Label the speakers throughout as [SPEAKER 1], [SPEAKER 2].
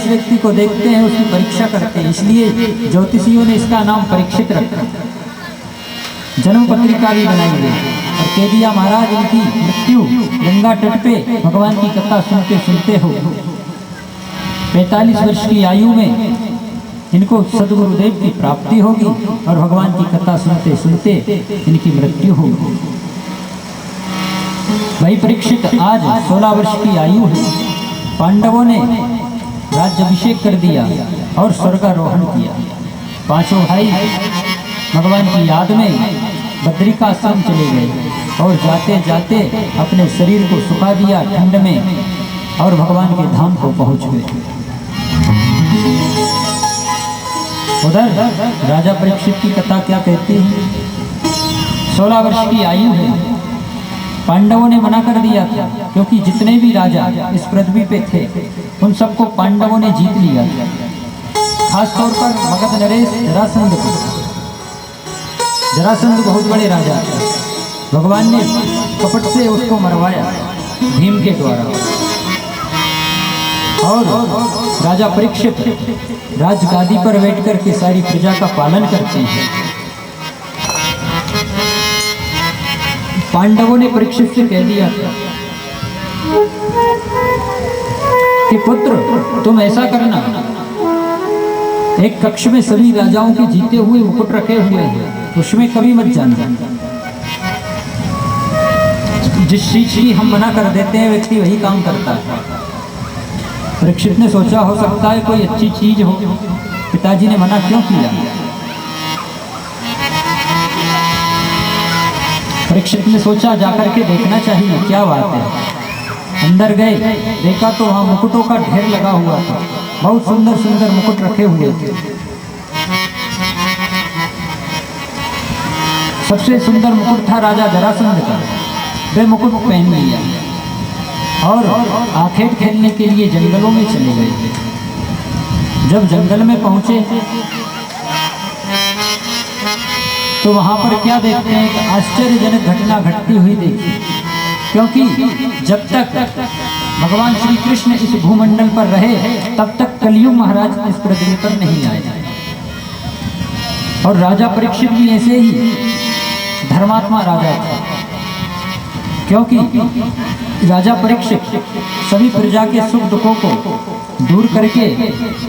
[SPEAKER 1] व्यक्ति को देखते हैं उसकी परीक्षा करते हैं, इसलिए ज्योतिषियों ने इसका नाम परीक्षित रखा। जन्म पत्रिका भी बनाई गई और कह दिया महाराज इनकी मृत्यु गंगा तट पे भगवान की कथा सुनते सुनते हो। 45 वर्ष की आयु में इनको सदगुरुदेव की प्राप्ति होगी और भगवान की कथा सुनते सुनते इनकी मृत्यु होगी। भाई परीक्षित आज 16 वर्ष की आयु है। पांडवों ने राज्याभिषेक कर दिया और स्वर्गारोहण किया। पांचों भाई भगवान की याद में बद्रिकाश्रम चले गए और जाते जाते अपने शरीर को सुखा दिया ठंड में और भगवान के धाम को पहुंच गए। उधर राजा परीक्षित की कथा क्या कहती है? 16 वर्ष की आयु है। पांडवों ने मना कर दिया था क्योंकि जितने भी राजा इस पृथ्वी पे थे उन सबको पांडवों ने जीत लिया था। खासतौर पर मगध नरेश जरासंध को। जरासंध बहुत बड़े राजा थे। भगवान ने कपट से उसको मरवाया भीम के द्वारा। और राजा परीक्षित राजगादी पर बैठकर के सारी प्रजा का पालन करते हैं। पांडवों ने परीक्षित से कह दिया कि पुत्र तुम ऐसा करना, एक कक्ष में सभी राजाओं के जीते हुए मुकुट रखे हुए हैं, उसमें कभी मत जाना। जिस चीज की हम मना कर देते हैं व्यक्ति वही काम करता है। परीक्षित ने सोचा हो सकता है कोई अच्छी चीज हो, पिताजी ने मना क्यों किया। परीक्षित ने सोचा जाकर के देखना चाहिए क्या बात है। अंदर गए, देखा तो वहां मुकुटों का ढेर लगा हुआ था। बहुत सुंदर सुंदर मुकुट रखे हुए थे। सबसे सुंदर मुकुट था राजा जरासंध का। वे मुकुट पहन लिया और आखेट खेलने के लिए जंगलों में चले गए। जब जंगल में पहुंचे तो वहां पर क्या देखते हैं? एक आश्चर्यजनक घटना घटती हुई देखी। क्योंकि जब तक भगवान श्री कृष्ण इस भूमंडल पर रहे तब तक कलियुग महाराज इस पृथ्वी पर नहीं आए। और राजा परीक्षित भी ऐसे ही धर्मात्मा राजा था। क्योंकि राजा परीक्षित सभी प्रजा के सुख दुखों को दूर करके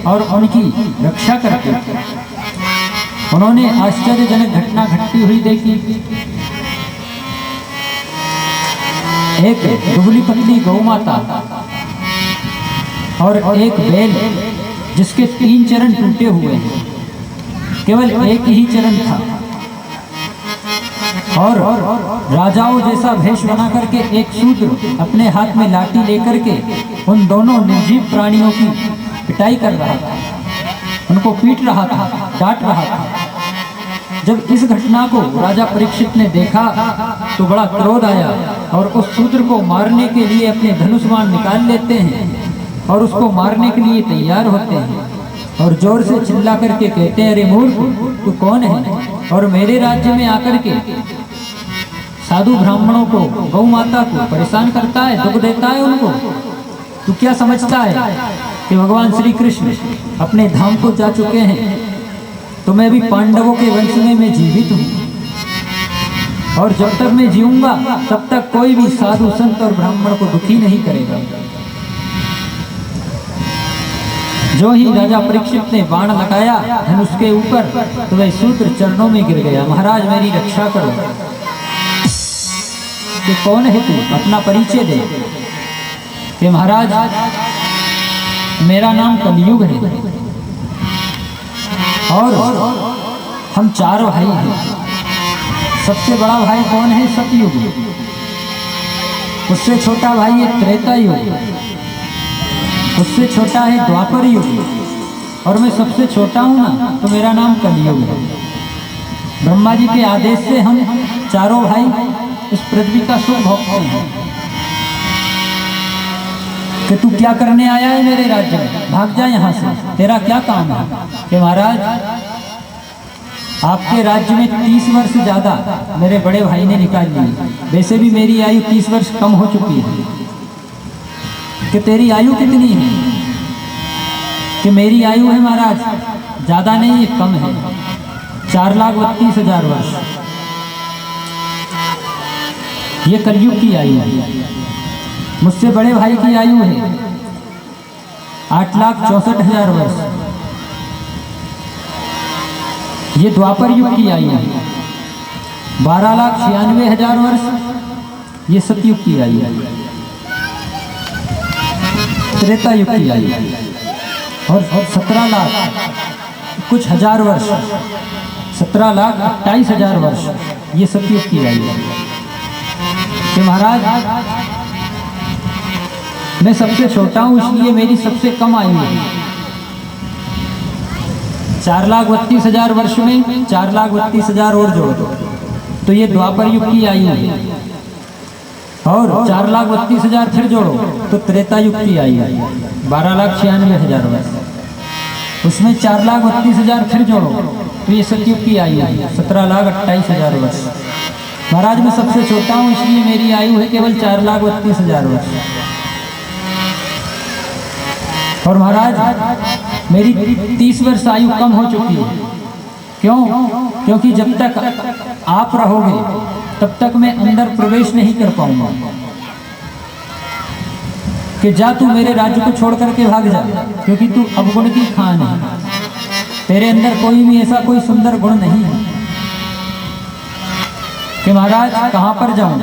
[SPEAKER 1] और उनकी रक्षा करके उन्होंने आश्चर्यजनक घटना घटती हुई देखी। एक दुबली पतली गौ माता और एक बैल जिसके 3 चरण टूटे हुए हैं, केवल एक ही चरण था। और राजाओं जैसा भेष बना करके एक शूद्र अपने हाथ में लाठी लेकर के उन दोनों निर्जीव प्राणियों की पिटाई कर रहा था, उनको पीट रहा था, डांट रहा था। जब इस घटना को राजा परीक्षित ने देखा तो बड़ा क्रोध आया और उस शूद्र को मारने के लिए अपने धनुष बाण निकाल लेते हैं और उसको मारने के लिए तैयार होते हैं और जोर से चिल्ला करके कहते हैं, अरे मूर्ख तू कौन है और मेरे राज्य में आकर के साधु ब्राह्मणों को, गौ माता को परेशान करता है, दुख देता है उनको। तू क्या समझता है कि भगवान श्री कृष्ण अपने धाम को जा चुके हैं? तो मैं भी पांडवों के वंश में मैं जीवित हूँ और जब तक मैं जीऊंगा तब तक कोई भी साधु संत और ब्राह्मण को दुखी नहीं करेगा। जो ही राजा परीक्षित ने बाण लगाया धनुष के ऊपर तो वह शूद्र चरणों में गिर गया। महाराज मेरी रक्षा करो। कि कौन है तू? अपना परिचय दे। कि महाराज मेरा नाम कलियुग है और हम 4 भाई हैं। सबसे बड़ा भाई कौन है? सतयुग। उससे छोटा भाई है त्रेता युग, उससे छोटा है द्वापर युग और मैं सबसे छोटा हूँ ना, तो मेरा नाम कलियुग है। ब्रह्मा जी के आदेश से हम 4 भाई इस पृथ्वी का सुख भोगते हैं। कि तू क्या करने आया है मेरे राज्य में? भाग जा यहाँ से, तेरा क्या काम है? कि महाराज आपके राज्य में 30 वर्ष ज्यादा मेरे बड़े भाई ने निकाल ली। वैसे भी मेरी आयु 30 वर्ष कम हो चुकी है। कि तेरी आयु कितनी है? कि मेरी आयु है महाराज ज़्यादा नहीं, कम है, 4,32,000 वर्ष। ये कलयुग की आयु है। मुझसे बड़े भाई की आयु है 8,64,000 वर्ष। ये द्वापर युग की आयु है 12,96,000 वर्ष। ये सतयुग की आयु है, त्रेता युग की आयु है। और 17 लाख कुछ हजार वर्ष, 17,28,000 वर्ष ये सतयुग की आयु है। कि महाराज मैं सबसे छोटा हूँ, इसलिए मेरी सबसे कम आयु है। 4,32,000 वर्ष में 4,32,000 और जोड़ दो तो ये द्वापर युग की आयु है। और 4,32,000 फिर जोड़ो तो त्रेता युग की आयु है 12,96,000 वर्ष। उसमें 4,32,000 फिर जोड़ो तो ये सतयुग की आयु है 17,28,000 वर्ष। महाराज मैं सबसे छोटा हूँ, इसलिए मेरी आयु है केवल 4,32,000 वर्ष। और महाराज मेरी 30 वर्ष आयु कम हो चुकी है। क्यों? क्योंकि जब तक आप रहोगे तब तक मैं अंदर प्रवेश नहीं कर पाऊंगा। कि जा तू मेरे राज्य को छोड़ करके भाग जा, क्योंकि तू अवगुण की खान है, तेरे अंदर कोई भी ऐसा कोई सुंदर गुण नहीं है। कि महाराज कहाँ पर जाऊं,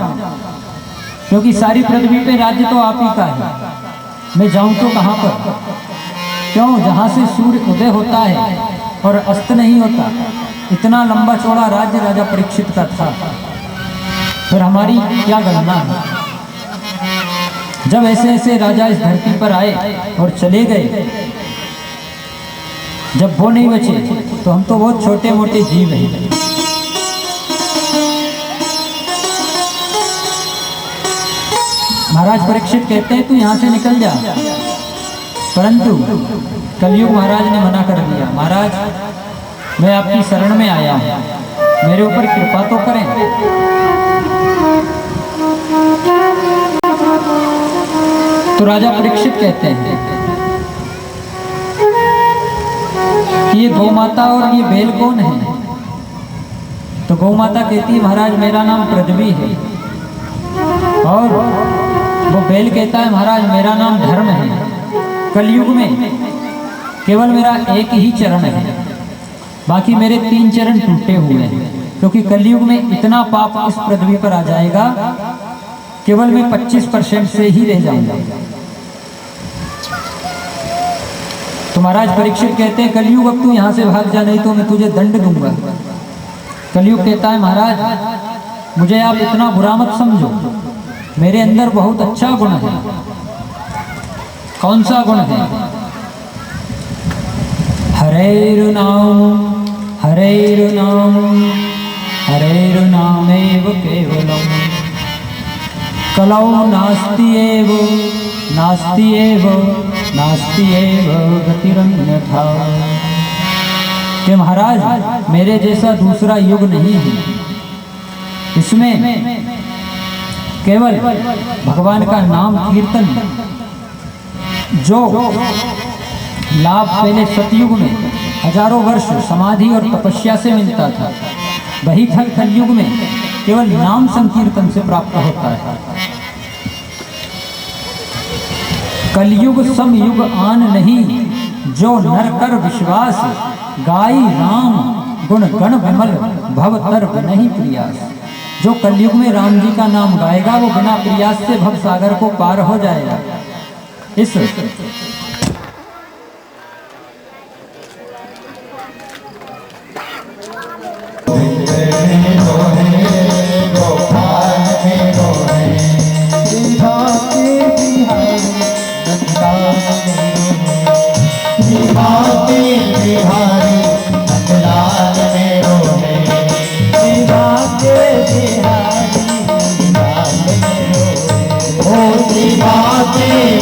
[SPEAKER 1] क्योंकि सारी पृथ्वी पे राज्य तो आप ही का है, मैं जाऊं तो कहाँ पर? क्यों? जहाँ से सूर्य उदय होता है और अस्त नहीं होता, इतना लंबा चौड़ा राज्य राजा परीक्षित का था। फिर हमारी क्या गणना है? जब ऐसे ऐसे राजा इस धरती पर आए और चले गए, जब वो नहीं बचे तो हम तो बहुत छोटे मोटे जीव हैं। महाराज परीक्षित कहते हैं तू यहाँ से निकल जा, परंतु कलयुग महाराज ने मना कर दिया। महाराज मैं आपकी शरण में आया हूँ, मेरे ऊपर कृपा तो करें। तो राजा परीक्षित कहते हैं कि ये गौ माता और ये बैल कौन है? तो गौ माता कहती है महाराज मेरा नाम पृथ्वी है। और वो बैल कहता है महाराज मेरा नाम धर्म है। कलयुग में केवल मेरा एक ही चरण है, बाकी मेरे 3 चरण टूटे हुए हैं, क्योंकि कलयुग में इतना पाप इस पृथ्वी पर आ जाएगा, केवल मैं 25% से ही रह जाऊंगा। तो महाराज परीक्षित कहते हैं कलयुग अब तू यहाँ से भाग जा, नहीं तो मैं तुझे दंड दूंगा। कलयुग कहता है महाराज मुझे आप इतना बुरा मत समझो, मेरे अंदर बहुत अच्छा गुण है। कौन सा गुण है? हरेरुनाम हरेरुनाम हरेरुनामेव केवलम कलौ नास्ति एव नास्ति एव नास्ति एव गतिरन्यथा। कि महाराज मेरे जैसा दूसरा युग नहीं है, इसमें केवल भगवान का नाम कीर्तन जो लाभ पहले सतयुग में हजारों वर्ष समाधि और तपस्या से मिलता था, वही फल कलयुग में केवल नाम संकीर्तन से प्राप्त होता है। कलयुग समयुग आन नहीं, जो नर कर विश्वास, गाई राम गुण गण विमल भव तर नहीं प्रयास। जो कलयुग में राम जी का नाम गाएगा वो बिना प्रयास से भव सागर को पार हो जाएगा। इस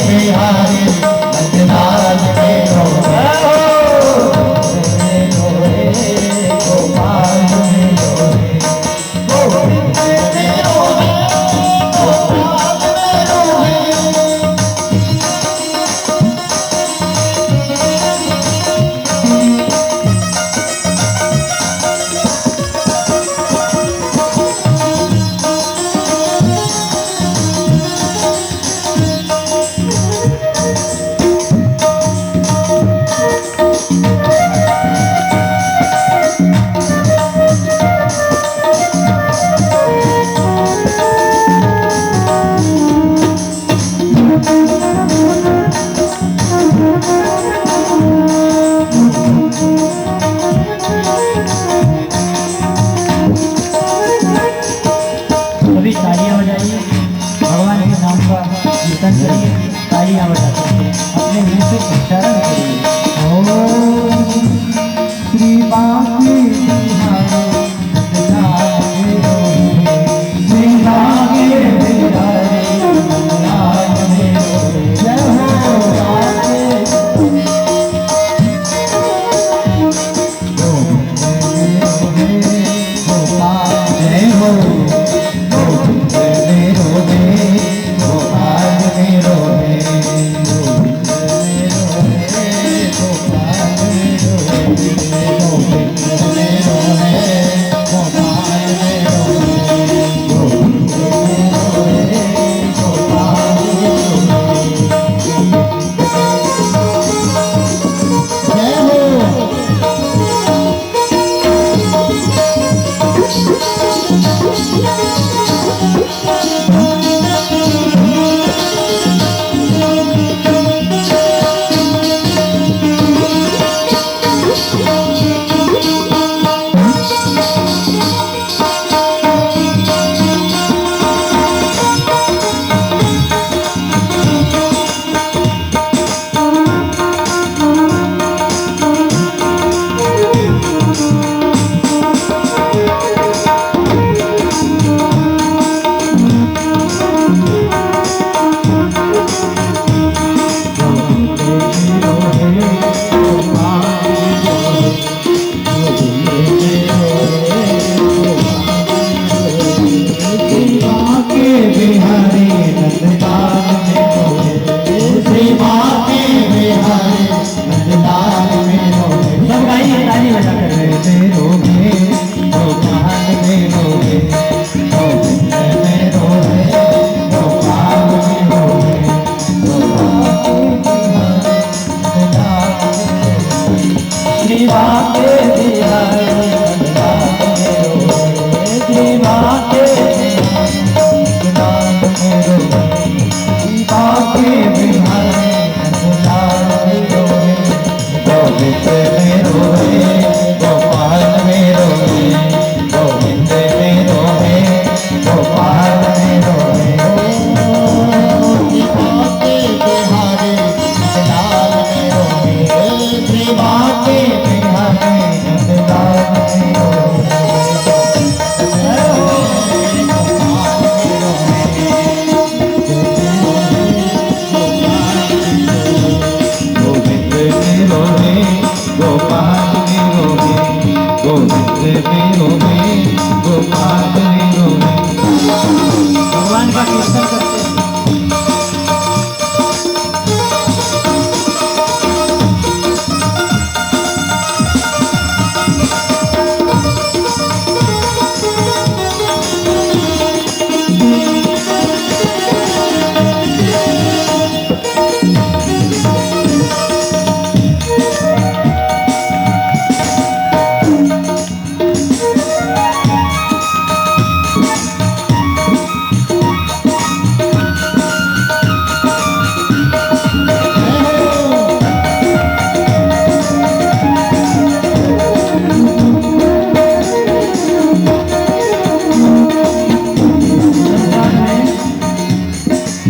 [SPEAKER 2] बिहारी नंदलाल में रोवे,
[SPEAKER 1] सब गाइए ताली बजा कर।
[SPEAKER 2] में रोवे गोपाल में रोवे, गोविंद में रोवे गोपाल में रोवे,
[SPEAKER 1] श्री बाके बिहारी नंदलाल में रोवे, श्री बाके
[SPEAKER 2] नंदलाल में रोवे, बाके बिहारी नंदलाल में रोवे, गोविंद में रोवे गोपाल में रोवे, गोविंद में रोवे गोपाल में रोवे, बाके बिहारी नंदलाल में रोवे, बाके बिहारी नंदलाल में रोवे, गोविंद में रोवे गोपाल में रोवे, गोविंद में रोवे गोपाल में रोवे।
[SPEAKER 1] भगवान का कीर्तन करते हैं।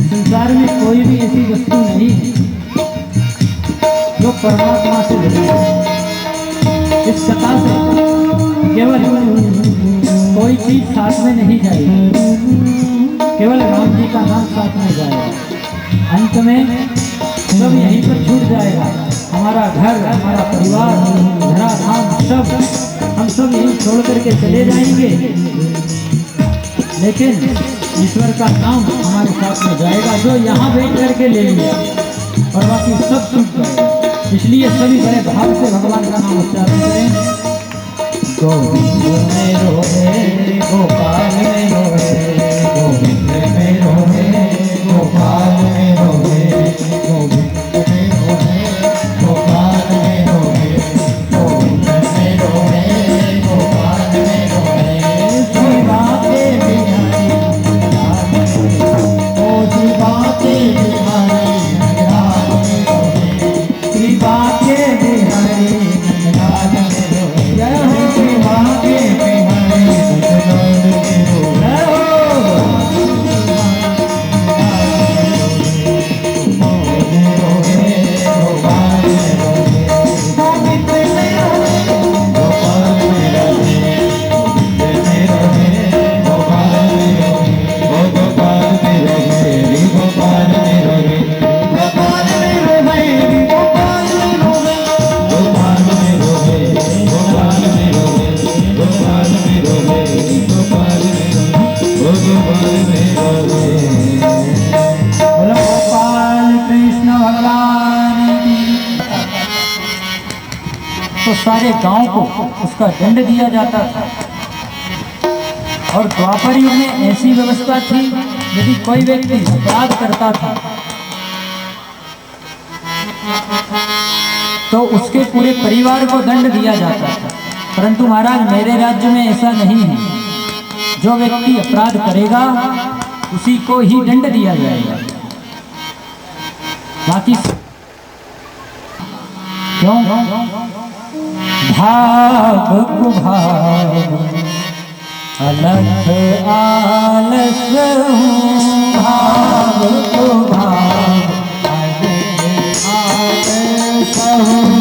[SPEAKER 1] संसार में कोई भी ऐसी वस्तु नहीं है जो परमात्मा से जुड़ी है। इस कथा से केवल कोई चीज साथ में नहीं जाएगी, केवल राम जी का नाम साथ में जाएगा। अंत में सब यहीं पर छूट जाएगा। हमारा घर, हमारा परिवार, धरा धाम सब हम सब यहीं छोड़ करके चले जाएंगे, लेकिन ईश्वर का नाम हमारे साथ में जाएगा, जो यहाँ बैठ करके ले लिया और बाकी सब छूट जाएगा। इसलिए सभी बड़े भाव से भगवान का नाम उच्चारण करें।
[SPEAKER 2] गोविंद में रोवे गोपाल में रोवे, गोविंद में रोवे गोपाल में रोवे, गोविंद में रोवे गोपाल में रोवे, गोविंद में रोवे गोपाल में रोवे, शिवा के बिहारी नंदलाल में रोवे, ओ शिवा के बिहारी नंदलाल में रोवे, शिवा के बिहारी नंदलाल में रोवे, जय हो शिवा के बिहारी नंदलाल में रोवे,
[SPEAKER 1] तो सारे गांव को उसका दंड दिया जाता था। और द्वापर युग में ऐसी व्यवस्था थी, यदि कोई व्यक्ति अपराध करता था तो उसके पूरे परिवार को दंड दिया जाता था। परंतु महाराज मेरे राज्य में ऐसा नहीं है। जो व्यक्ति अपराध करेगा उसी को ही दंड दिया जाएगा। बाकी क्यों? भाग कुभाग अलख आलस हूँ, भाग कुभाग अलख आलस हूँ।